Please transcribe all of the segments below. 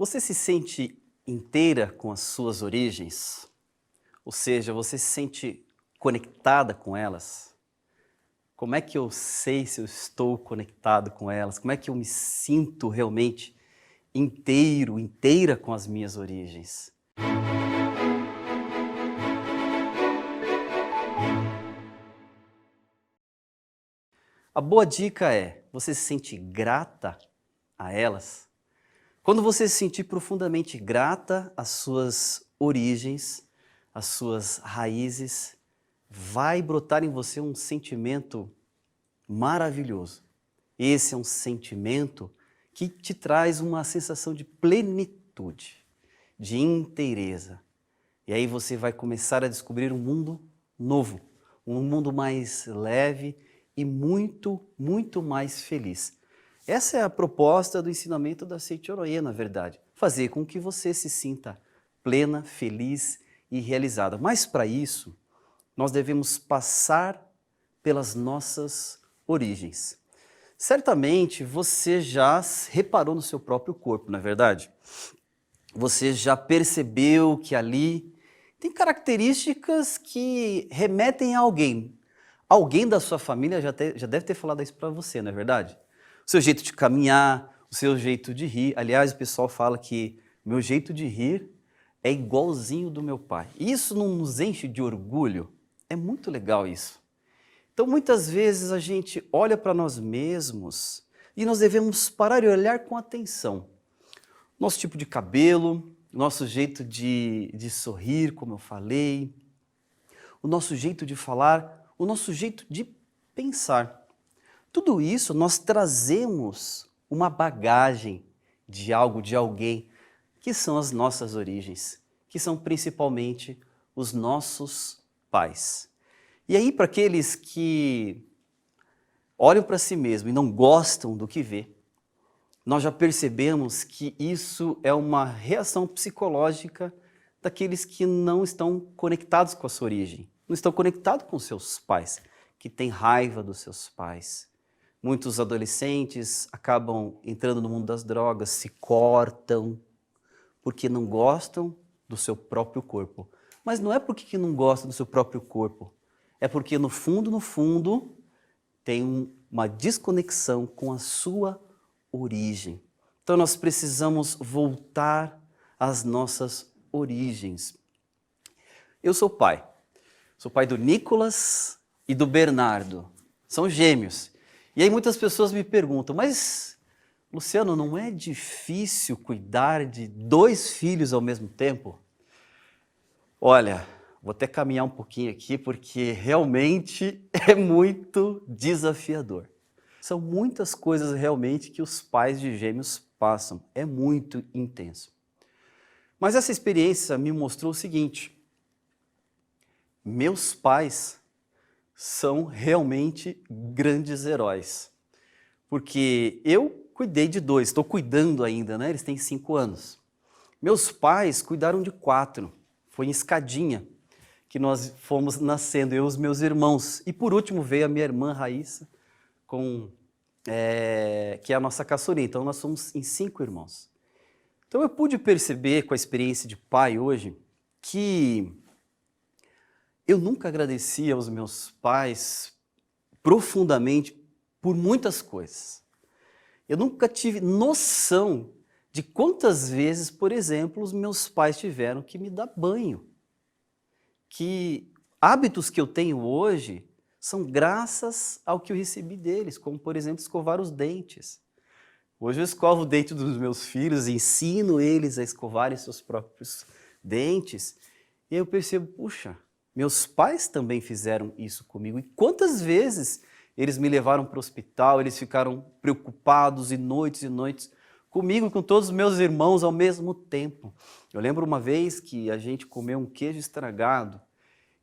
Você se sente inteira com as suas origens? Ou seja, você se sente conectada com elas? Como é que eu sei se eu estou conectado com elas? Como é que eu me sinto realmente inteira com as minhas origens? A boa dica é, você se sente grata a elas? Quando você se sentir profundamente grata às suas origens, às suas raízes, vai brotar em você um sentimento maravilhoso. Esse é um sentimento que te traz uma sensação de plenitude, de inteireza. E aí você vai começar a descobrir um mundo novo, um mundo mais leve e muito mais feliz. Essa é a proposta do ensinamento da Seiichi na verdade. Fazer com que você se sinta plena, feliz e realizada. Mas para isso, nós devemos passar pelas nossas origens. Certamente você já reparou no seu próprio corpo, não é verdade? Você já percebeu que ali tem características que remetem a alguém. Alguém da sua família já deve ter falado isso para você, não é verdade? O seu jeito de caminhar, o seu jeito de rir. Aliás, o pessoal fala que meu jeito de rir é igualzinho do meu pai. Isso não nos enche de orgulho? É muito legal isso. Então, muitas vezes a gente olha para nós mesmos e nós devemos parar e olhar com atenção. Nosso tipo de cabelo, nosso jeito de sorrir, como eu falei, o nosso jeito de falar, o nosso jeito de pensar. Tudo isso nós trazemos uma bagagem de algo, de alguém, que são as nossas origens, que são principalmente os nossos pais. E aí, para aqueles que olham para si mesmo e não gostam do que vê, nós já percebemos que isso é uma reação psicológica daqueles que não estão conectados com a sua origem, não estão conectados com seus pais, que têm raiva dos seus pais. Muitos adolescentes acabam entrando no mundo das drogas, se cortam, porque não gostam do seu próprio corpo. Mas não é porque não gostam do seu próprio corpo, é porque no fundo, tem uma desconexão com a sua origem. Então nós precisamos voltar às nossas origens. Eu sou pai do Nicolas e do Bernardo, são gêmeos. E aí muitas pessoas me perguntam, mas Luciano, não é difícil cuidar de 2 filhos ao mesmo tempo? Olha, vou até caminhar um pouquinho aqui porque realmente é muito desafiador. São muitas coisas realmente que os pais de gêmeos passam, é muito intenso. Mas essa experiência me mostrou o seguinte, meus pais são realmente grandes heróis, porque eu cuidei de 2, estou cuidando ainda, né? Eles têm 5 anos. Meus pais cuidaram de 4, foi em escadinha que nós fomos nascendo, eu e os meus irmãos. E por último veio a minha irmã Raíssa, que é a nossa caçulinha. Então nós somos em 5 irmãos. Então eu pude perceber com a experiência de pai hoje que eu nunca agradeci aos meus pais profundamente por muitas coisas. Eu nunca tive noção de quantas vezes, por exemplo, os meus pais tiveram que me dar banho. Que hábitos que eu tenho hoje são graças ao que eu recebi deles, como, por exemplo, escovar os dentes. Hoje eu escovo o dente dos meus filhos, ensino eles a escovarem seus próprios dentes, e eu percebo, puxa, meus pais também fizeram isso comigo, e quantas vezes eles me levaram para o hospital, eles ficaram preocupados e noites comigo e com todos os meus irmãos ao mesmo tempo. Eu lembro uma vez que a gente comeu um queijo estragado,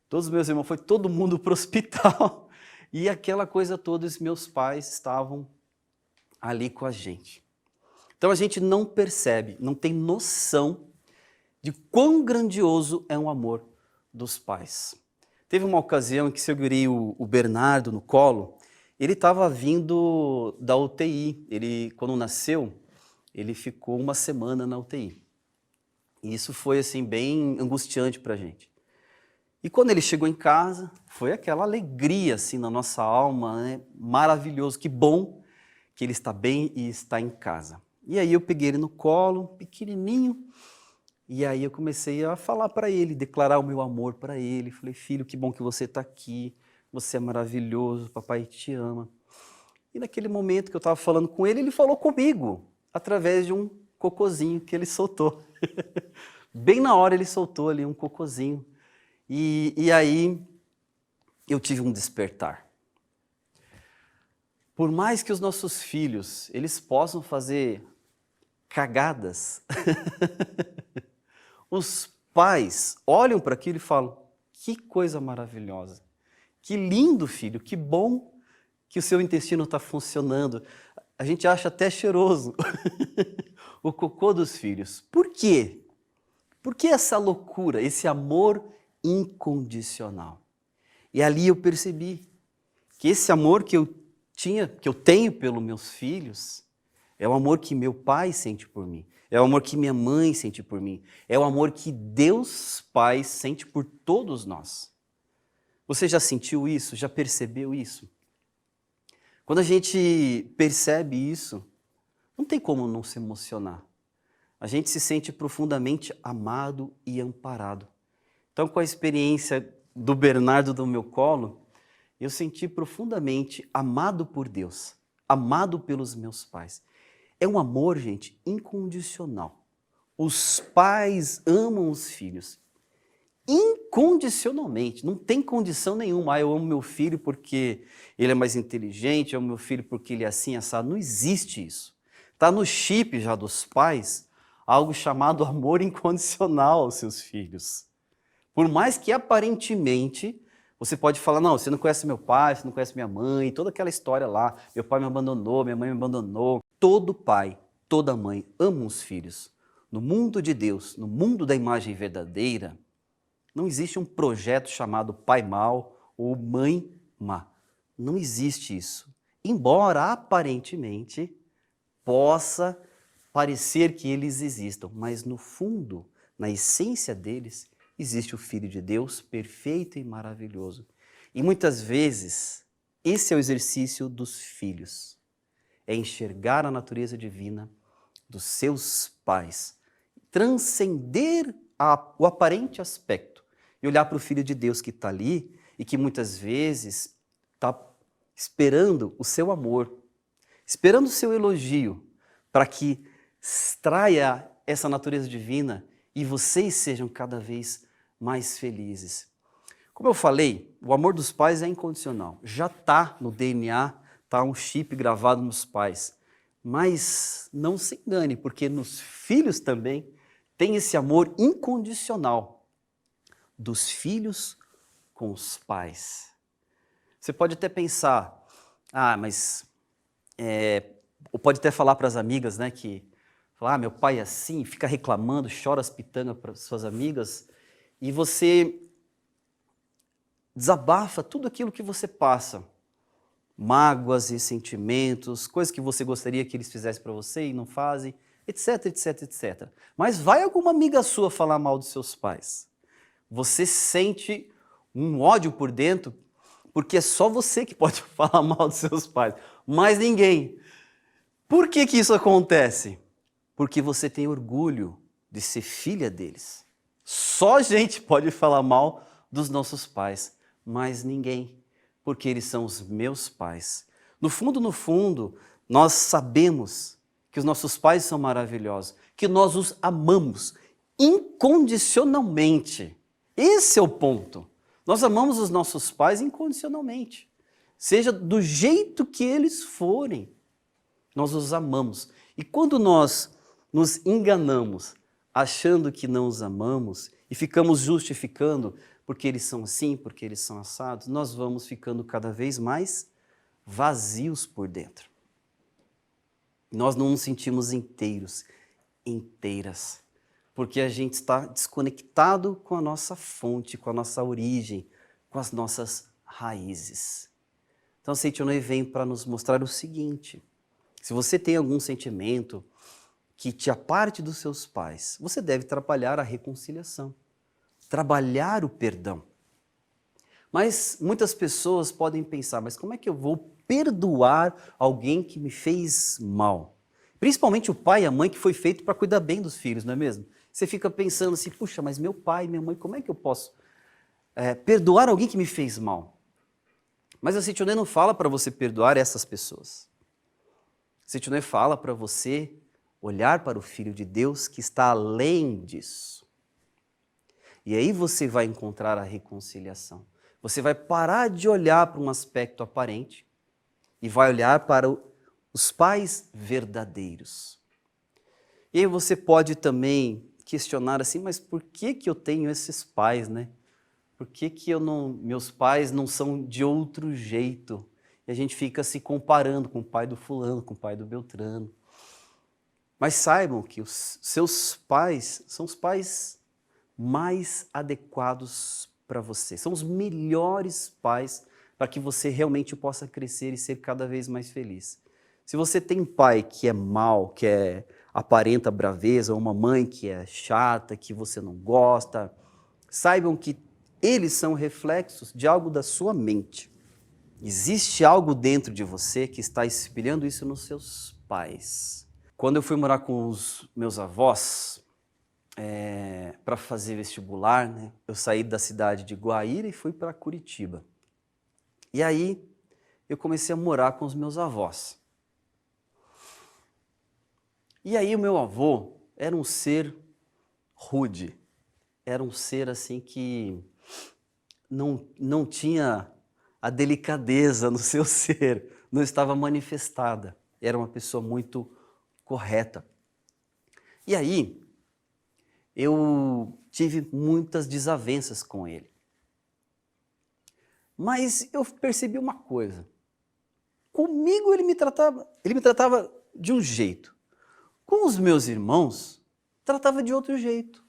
todos os meus irmãos, foi todo mundo para o hospital, e aquela coisa toda, os meus pais estavam ali com a gente. Então a gente não percebe, não tem noção de quão grandioso é o amor dos pais. Teve uma ocasião em que segurei o Bernardo no colo, ele estava vindo da UTI, ele quando nasceu, ele ficou uma semana na UTI. E isso foi assim bem angustiante para a gente. E quando ele chegou em casa, foi aquela alegria assim na nossa alma, né? Maravilhoso, que bom que ele está bem e está em casa. E aí eu peguei ele no colo, pequenininho, e aí eu comecei a falar para ele, declarar o meu amor para ele. Falei, filho, que bom que você está aqui, você é maravilhoso, papai te ama. E naquele momento que eu estava falando com ele, ele falou comigo, através de um cocôzinho que ele soltou. Bem na hora ele soltou ali um cocôzinho. E aí eu tive um despertar. Por mais que os nossos filhos, eles possam fazer cagadas, os pais olham para aquilo e falam, que coisa maravilhosa, que lindo filho, que bom que o seu intestino está funcionando. A gente acha até cheiroso o cocô dos filhos. Por quê? Por que essa loucura, esse amor incondicional? E ali eu percebi que esse amor que eu tenho pelos meus filhos, é o amor que meu pai sente por mim, é o amor que minha mãe sente por mim, é o amor que Deus Pai sente por todos nós. Você já sentiu isso? Já percebeu isso? Quando a gente percebe isso, não tem como não se emocionar. A gente se sente profundamente amado e amparado. Então, com a experiência do Bernardo do meu colo, eu senti profundamente amado por Deus, amado pelos meus pais. É um amor, gente, incondicional. Os pais amam os filhos incondicionalmente, não tem condição nenhuma. Ah, eu amo meu filho porque ele é mais inteligente, eu amo meu filho porque ele é assim, assado. Não existe isso. Está no chip já dos pais algo chamado amor incondicional aos seus filhos. Por mais que aparentemente você pode falar, não, você não conhece meu pai, você não conhece minha mãe, toda aquela história lá, meu pai me abandonou, minha mãe me abandonou. Todo pai, toda mãe ama os filhos. No mundo de Deus, no mundo da imagem verdadeira, não existe um projeto chamado pai mal ou mãe má. Não existe isso. Embora aparentemente possa parecer que eles existam, mas no fundo, na essência deles, existe o Filho de Deus perfeito e maravilhoso. E muitas vezes, esse é o exercício dos filhos. É enxergar a natureza divina dos seus pais, transcender o aparente aspecto e olhar para o Filho de Deus que está ali e que muitas vezes está esperando o seu amor, esperando o seu elogio, para que extraia essa natureza divina e vocês sejam cada vez mais felizes. Como eu falei, o amor dos pais é incondicional, já está no DNA, está um chip gravado nos pais. Mas não se engane, porque nos filhos também tem esse amor incondicional dos filhos com os pais. Você pode até pensar, ou pode até falar para as amigas, né, que falar, meu pai é assim, fica reclamando, chora as pitangas para suas amigas, e você desabafa tudo aquilo que você passa, mágoas, ressentimentos, coisas que você gostaria que eles fizessem para você e não fazem, etc, etc, etc. Mas vai alguma amiga sua falar mal dos seus pais? Você sente um ódio por dentro, porque é só você que pode falar mal dos seus pais, mais ninguém. Por que que isso acontece? Porque você tem orgulho de ser filha deles. Só a gente pode falar mal dos nossos pais, mais ninguém, porque eles são os meus pais. No fundo, nós sabemos que os nossos pais são maravilhosos, que nós os amamos incondicionalmente. Esse é o ponto. Nós amamos os nossos pais incondicionalmente. Seja do jeito que eles forem, nós os amamos. E quando nós nos enganamos, achando que não os amamos, e ficamos justificando porque eles são assim, porque eles são assados, nós vamos ficando cada vez mais vazios por dentro. Nós não nos sentimos inteiros, inteiras, porque a gente está desconectado com a nossa fonte, com a nossa origem, com as nossas raízes. Então, Seitonoi vem para nos mostrar o seguinte: se você tem algum sentimento que te aparte dos seus pais, você deve trabalhar a reconciliação, trabalhar o perdão. Mas muitas pessoas podem pensar, mas como é que eu vou perdoar alguém que me fez mal? Principalmente o pai e a mãe que foi feito para cuidar bem dos filhos, não é mesmo? Você fica pensando assim, puxa, mas meu pai, minha mãe, como é que eu posso perdoar alguém que me fez mal? Mas a Seitione não fala para você perdoar essas pessoas. A Seitione fala para você olhar para o Filho de Deus que está além disso. E aí você vai encontrar a reconciliação. Você vai parar de olhar para um aspecto aparente e vai olhar para os pais verdadeiros. E aí você pode também questionar assim, mas por que que eu tenho esses pais, né? Por que que meus pais não são de outro jeito? E a gente fica se comparando com o pai do fulano, com o pai do Beltrano. Mas saibam que os seus pais são os pais mais adequados para você. São os melhores pais para que você realmente possa crescer e ser cada vez mais feliz. Se você tem um pai que é mau, aparenta braveza, ou uma mãe que é chata, que você não gosta, saibam que eles são reflexos de algo da sua mente. Existe algo dentro de você que está espelhando isso nos seus pais. Quando eu fui morar com os meus avós, para fazer vestibular, né, eu saí da cidade de Guaíra e fui para Curitiba. E aí eu comecei a morar com os meus avós. E aí o meu avô era um ser rude, era um ser assim que não tinha a delicadeza no seu ser, não estava manifestada. Era uma pessoa muito correta. E aí eu tive muitas desavenças com ele. Mas eu percebi uma coisa. Comigo ele me tratava de um jeito. Com os meus irmãos, tratava de outro jeito.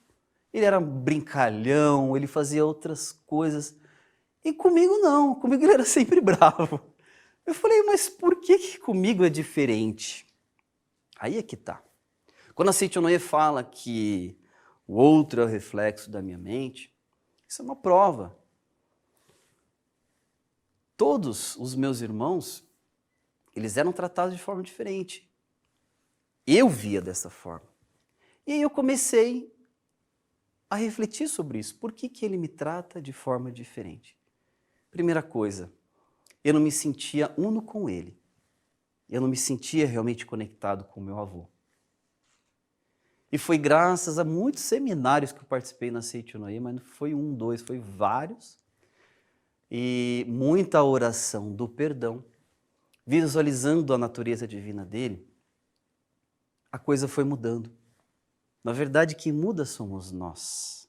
Ele era brincalhão, ele fazia outras coisas. E comigo não, comigo ele era sempre bravo. Eu falei, mas por que comigo é diferente? Aí é que tá. Quando a Seitione fala que o outro é o reflexo da minha mente, isso é uma prova. Todos os meus irmãos, eles eram tratados de forma diferente. Eu via dessa forma. E aí eu comecei a refletir sobre isso. Por que ele me trata de forma diferente? Primeira coisa, eu não me sentia uno com ele. Eu não me sentia realmente conectado com o meu avô. E foi graças a muitos seminários que eu participei na Seitione, mas não foi um, dois, foi vários. E muita oração do perdão, visualizando a natureza divina dele, a coisa foi mudando. Na verdade, quem muda somos nós.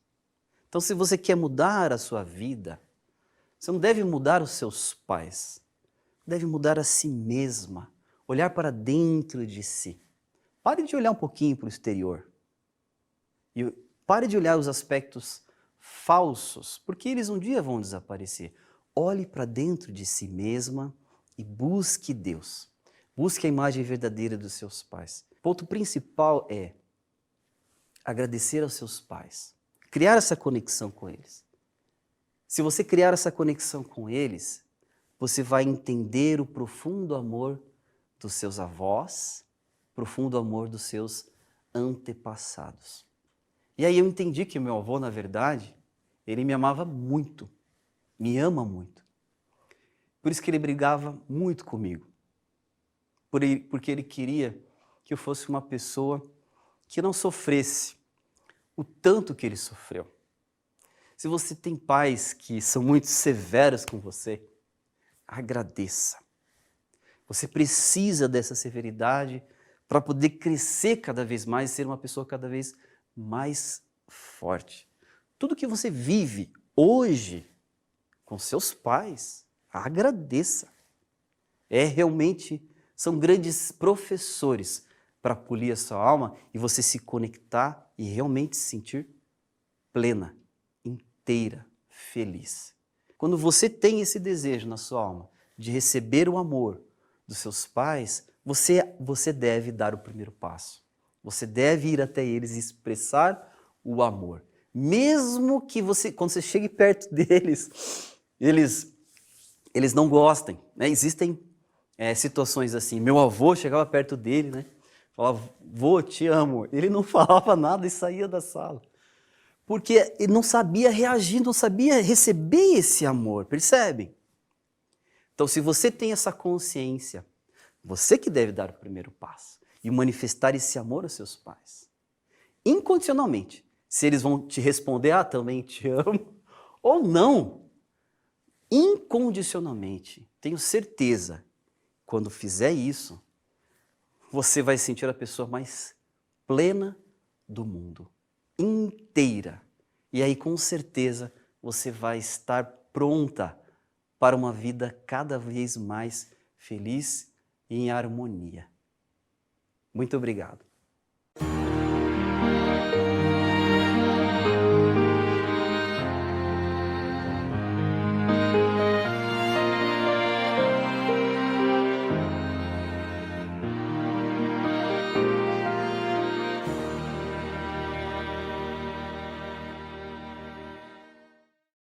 Então, se você quer mudar a sua vida, você não deve mudar os seus pais, deve mudar a si mesma, olhar para dentro de si. Pare de olhar um pouquinho para o exterior. E pare de olhar os aspectos falsos, porque eles um dia vão desaparecer. Olhe para dentro de si mesma e busque Deus. Busque a imagem verdadeira dos seus pais. O ponto principal é agradecer aos seus pais, criar essa conexão com eles. Se você criar essa conexão com eles, você vai entender o profundo amor dos seus avós, profundo amor dos seus antepassados. E aí eu entendi que o meu avô, na verdade, ele me amava muito, me ama muito. Por isso que ele brigava muito comigo. Porque ele queria que eu fosse uma pessoa que não sofresse o tanto que ele sofreu. Se você tem pais que são muito severos com você, agradeça. Você precisa dessa severidade para poder crescer cada vez mais e ser uma pessoa cada vez mais forte. Tudo que você vive hoje com seus pais, agradeça. São grandes professores para polir a sua alma e você se conectar e realmente se sentir plena, inteira, feliz. Quando você tem esse desejo na sua alma de receber o amor dos seus pais, você deve dar o primeiro passo. Você deve ir até eles e expressar o amor. Mesmo que quando você chegue perto deles, eles não gostem, né? Existem situações assim. Meu avô chegava perto dele, né? Falava, vô, te amo. Ele não falava nada e saía da sala. Porque ele não sabia reagir, não sabia receber esse amor, percebe? Então, se você tem essa consciência, você que deve dar o primeiro passo e manifestar esse amor aos seus pais. Incondicionalmente. Se eles vão te responder, também te amo, ou não, incondicionalmente. Tenho certeza, quando fizer isso, você vai sentir a pessoa mais plena do mundo, inteira. E aí, com certeza, você vai estar pronta para uma vida cada vez mais feliz e em harmonia. Muito obrigado.